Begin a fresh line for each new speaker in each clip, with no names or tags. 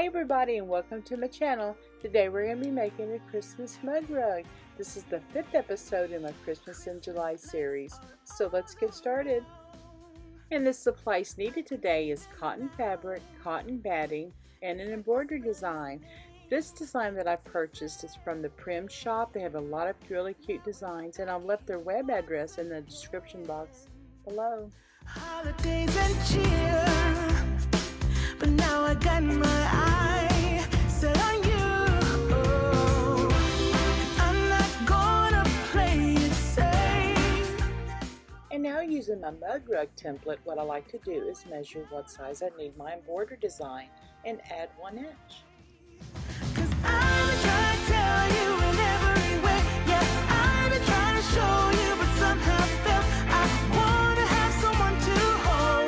everybody, and welcome to my channel. Today we're going to be making a Christmas mug rug. This is the 5th episode in my Christmas in July series. So let's get started. And the supplies needed today is cotton fabric, cotton batting, and an embroidery design. This design that I purchased is from the Prim Shoppe. They have a lot of really cute designs, and I've left their web address in the description box below.
Holidays and cheer, but now I got my eye set on you. Oh, I'm not gonna play it safe.
And now, using my mug rug template, what I like to do is measure what size I need my embroidery design and add 1 inch.
'Cause I've been trying to tell you in every way. Yeah, I've been trying to show you, but somehow felt I wanna have someone to hold.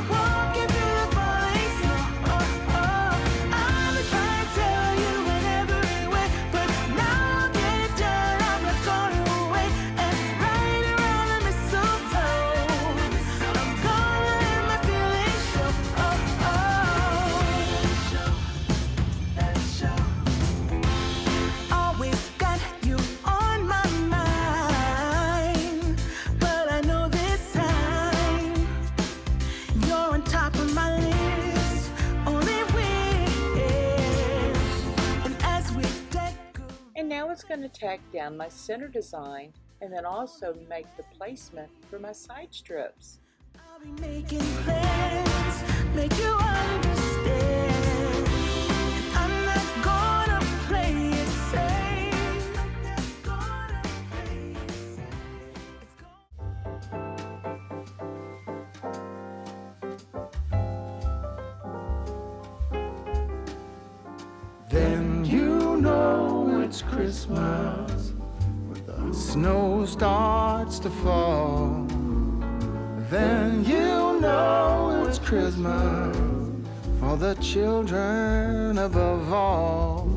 Walking through the falling snow. Oh, oh. I've been trying to tell you in every way, but now I'll get it done. I'm not gonna wait and right around the mistletoe. I'm gonna let my feelings show. Oh, oh. Always got you on my mind, but I know this time you're on top of my list. Only wish, and as we decorate.
And now it's going to tack down my center design and then also make the placement for my side strips.
I'll be making plans, make you understand. I'm not gonna play it safe. I'm not gonna play it safe. It's
Then you know it's Christmas when the snow starts to fall. Then you know it's Christmas for the children above all.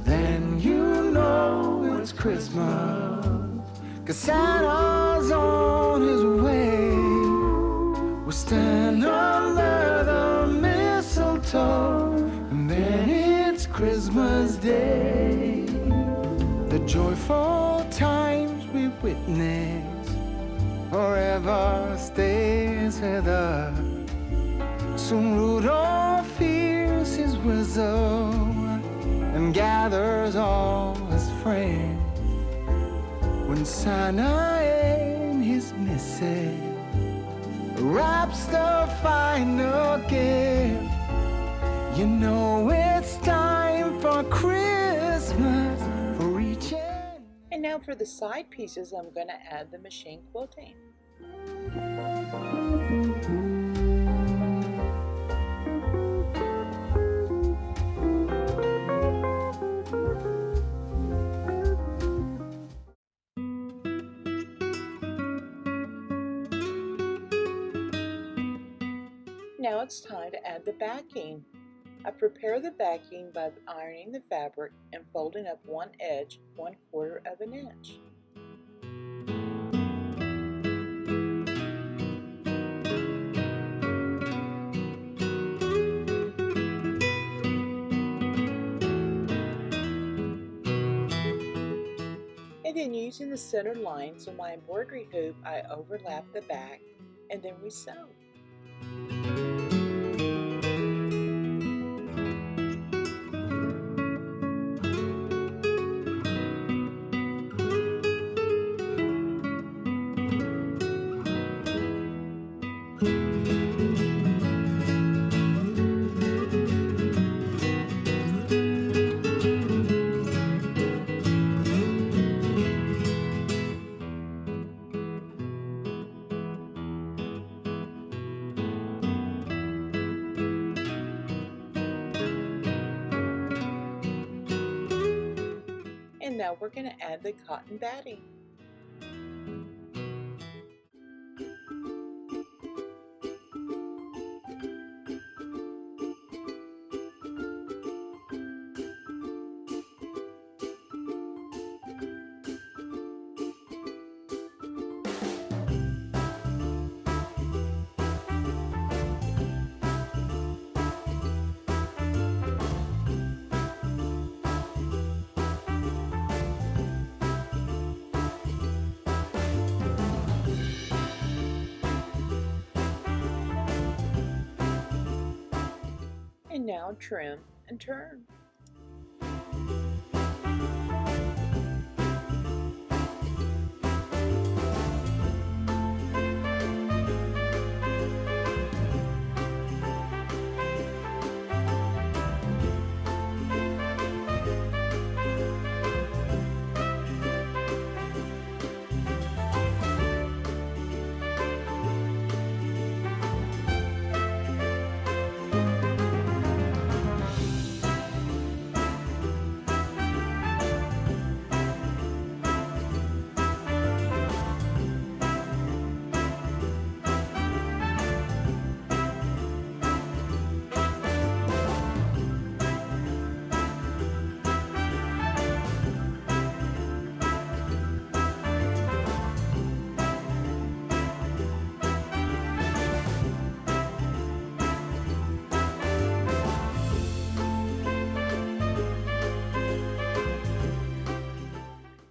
Then you know it's Christmas 'cause Santa's on his way. We'll stand under the mistletoe, and then it's Christmas Day. The joyful times we witness forever stays with us. Soon Rudolph hears his whistle and gathers all his friends. When Santa and his missus wraps the final gift, you know it's time for Christmas for each
And now for the side pieces, I'm going to add the machine quilting. Now it's time to add the backing. I prepare the backing by ironing the fabric and folding up one edge 1/4 of an inch. And then, using the center lines on my embroidery hoop, I overlap the back and then we sew. And now we're going to add the cotton batting. And now trim and turn.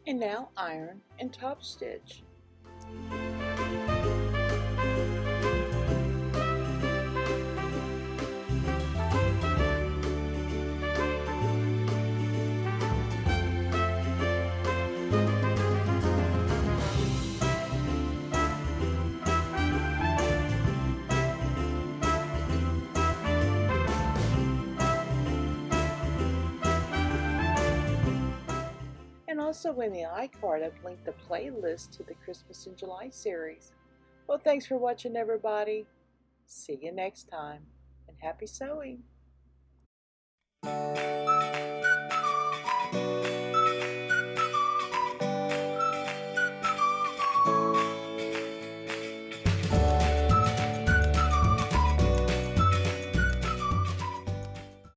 And now iron and top stitch. And also in the iCard, I've linked the playlist to the Christmas in July series. Well, thanks for watching, everybody. See you next time, and happy sewing.